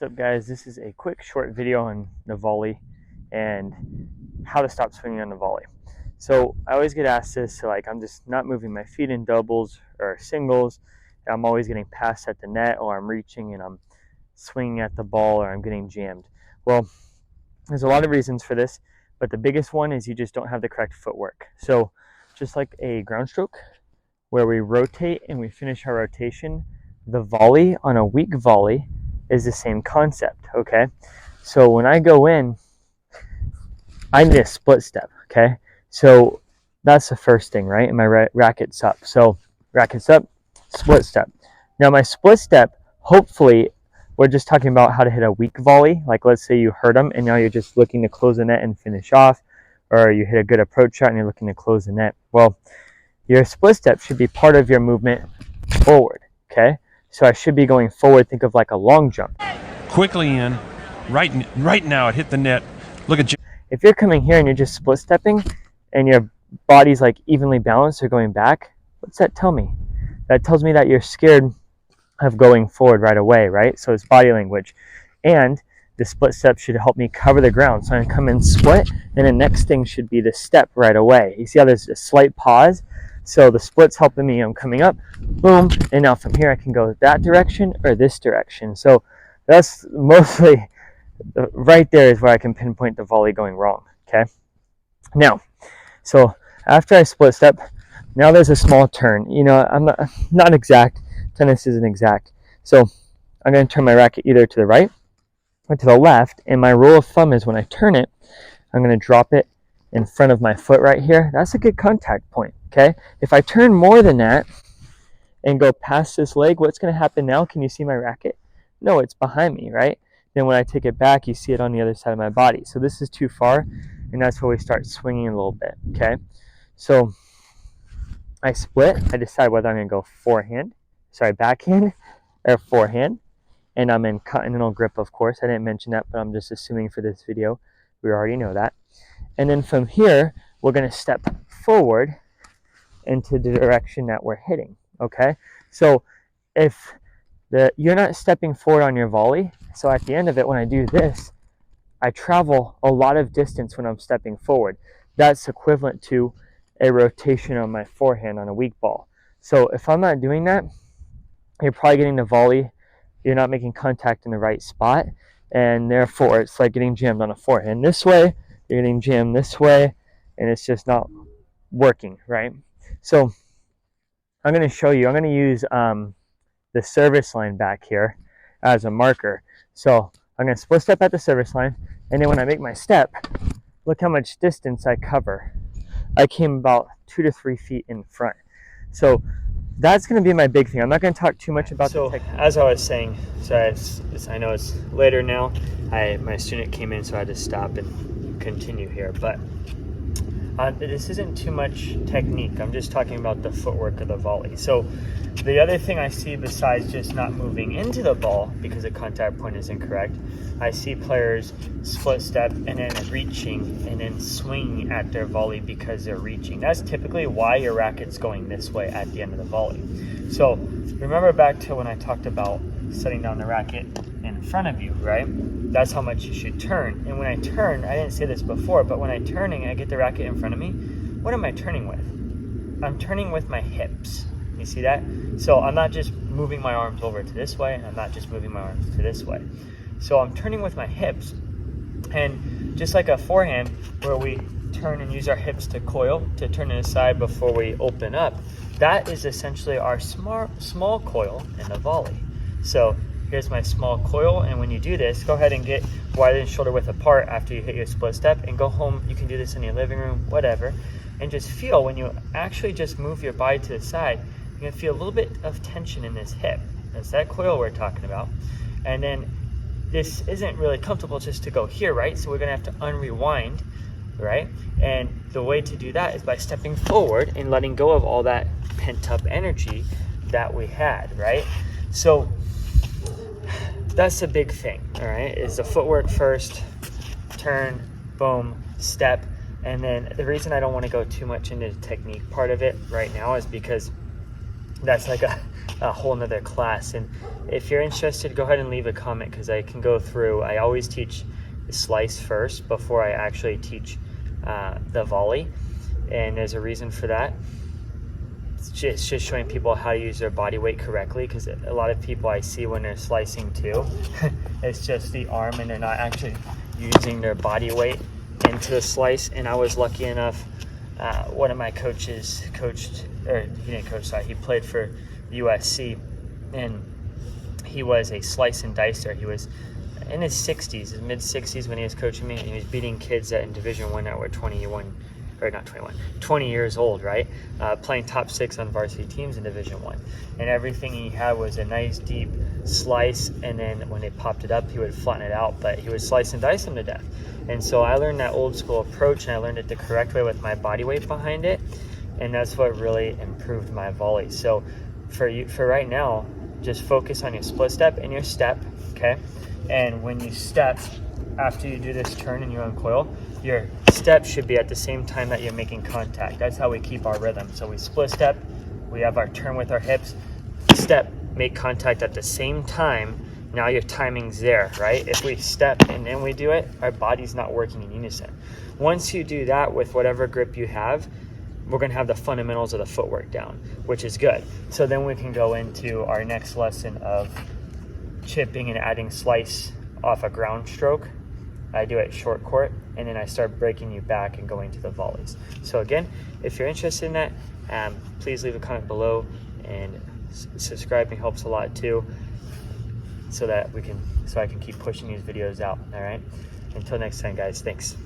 What's up, guys? This is a quick short video on the volley and how to stop swinging on the volley. So I always get asked this, so like I'm just not moving my feet in doubles or singles. I'm always getting passed at the net, or I'm reaching and I'm swinging at the ball, or I'm getting jammed. Well, there's a lot of reasons for this, but the biggest one is you just don't have the correct footwork. So just like a ground stroke where we rotate and we finish our rotation, the volley on a weak volley is the same concept, okay? So when I go in, I need a split step, okay? So that's the first thing, right? And my racket's up. So racket's up, split step. Now my split step, hopefully, we're just talking about how to hit a weak volley. Like let's say you hurt them and now you're just looking to close the net and finish off, or you hit a good approach shot and you're looking to close the net. Well, your split step should be part of your movement forward, okay? So I should be going forward. Think of like a long jump. Quickly in, right now it hit the net. Look at you. If you're coming here and you're just split stepping and your body's like evenly balanced or going back, what's that tell me? That tells me that you're scared of going forward right away, right? So it's body language. And the split step should help me cover the ground. So I come in split, and the next thing should be the step right away. You see how there's a slight pause? So the split's helping me. I'm coming up, boom, and now from here I can go that direction or this direction. So that's mostly right there is where I can pinpoint the volley going wrong, okay? Now, so after I split step, now there's a small turn. You know, I'm not exact. Tennis isn't exact. So I'm going to turn my racket either to the right or to the left, and my rule of thumb is when I turn it, I'm going to drop it in front of my foot right here. That's a good contact point, okay? If I turn more than that and go past this leg, what's going to happen now? Can you see my racket? No, it's behind me, right? Then when I take it back, you see it on the other side of my body. So this is too far, and that's where we start swinging a little bit, okay? So I split. I decide whether I'm going to go backhand or forehand, and I'm in continental grip, of course. I didn't mention that, but I'm just assuming for this video, we already know that. And then from here, we're going to step forward into the direction that we're hitting, okay? So if you're not stepping forward on your volley, so at the end of it, when I do this, I travel a lot of distance when I'm stepping forward. That's equivalent to a rotation on my forehand on a weak ball. So if I'm not doing that, you're probably getting the volley, you're not making contact in the right spot, and therefore it's like getting jammed on a forehand this way, you're getting jammed this way, and it's just not working, right? So I'm going to show you, I'm going to use the service line back here as a marker. So I'm going to split step at the service line, and then when I make my step, look how much distance I cover. I came about 2 to 3 feet in front. So that's going to be my big thing. I'm not going to talk too much about the technique. As I was saying, so I know it's later now. My student came in, so I had to stop and continue here. But this isn't too much technique. I'm just talking about the footwork of the volley. So the other thing I see besides just not moving into the ball because the contact point is incorrect, I see players split step and then reaching and then swinging at their volley because they're reaching. That's typically why your racket's going this way at the end of the volley. So remember back to when I talked about setting down the racket in front of you, right? That's how much you should turn. And when I turn, I didn't say this before, but when I'm turning, I get the racket in front of me. What am I turning with? I'm turning with my hips. You see that? So I'm not just moving my arms over to this way, and I'm not just moving my arms to this way. So I'm turning with my hips. And just like a forehand where we turn and use our hips to coil, to turn it aside before we open up, that is essentially our small coil in the volley. So here's my small coil, and when you do this, go ahead and get wide and shoulder width apart after you hit your split step, and go home. You can do this in your living room, whatever, and just feel when you actually just move your body to the side, you're gonna feel a little bit of tension in this hip. That's that coil we're talking about. And then this isn't really comfortable just to go here, right? So we're gonna have to unrewind, right? And the way to do that is by stepping forward and letting go of all that pent up energy that we had, right? So that's a big thing, all right, is the footwork first, turn, boom, step. And then the reason I don't want to go too much into the technique part of it right now is because that's like a a whole nother class. And if you're interested, go ahead and leave a comment, because I can go through. I always teach the slice first before I actually teach the volley, and there's a reason for that. It's just showing people how to use their body weight correctly, because a lot of people I see when they're slicing too, it's just the arm and they're not actually using their body weight into the slice. And I was lucky enough, one of my coaches he played for USC, and he was a slice and dicer. He was in his 60s, his mid 60s when he was coaching me, and he was beating kids in Division 1 that were 20 years old, right? Playing top 6 on varsity teams in Division 1. And everything he had was a nice deep slice, and then when they popped it up, he would flatten it out, but he would slice and dice them to death. And so I learned that old school approach, and I learned it the correct way with my body weight behind it, and that's what really improved my volley. So for right now, just focus on your split step and your step, okay? And when you step, after you do this turn and you uncoil, your step should be at the same time that you're making contact. That's how we keep our rhythm. So we split step, we have our turn with our hips, step, make contact at the same time. Now your timing's there, right? If we step and then we do it, our body's not working in unison. Once you do that with whatever grip you have, we're gonna have the fundamentals of the footwork down, which is good. So then we can go into our next lesson of chipping and adding slice off a ground stroke. I do it short court, and then I start breaking you back and going to the volleys. So again, if you're interested in that, please leave a comment below, and subscribing helps a lot too, so that I can keep pushing these videos out. All right, until next time, guys, thanks.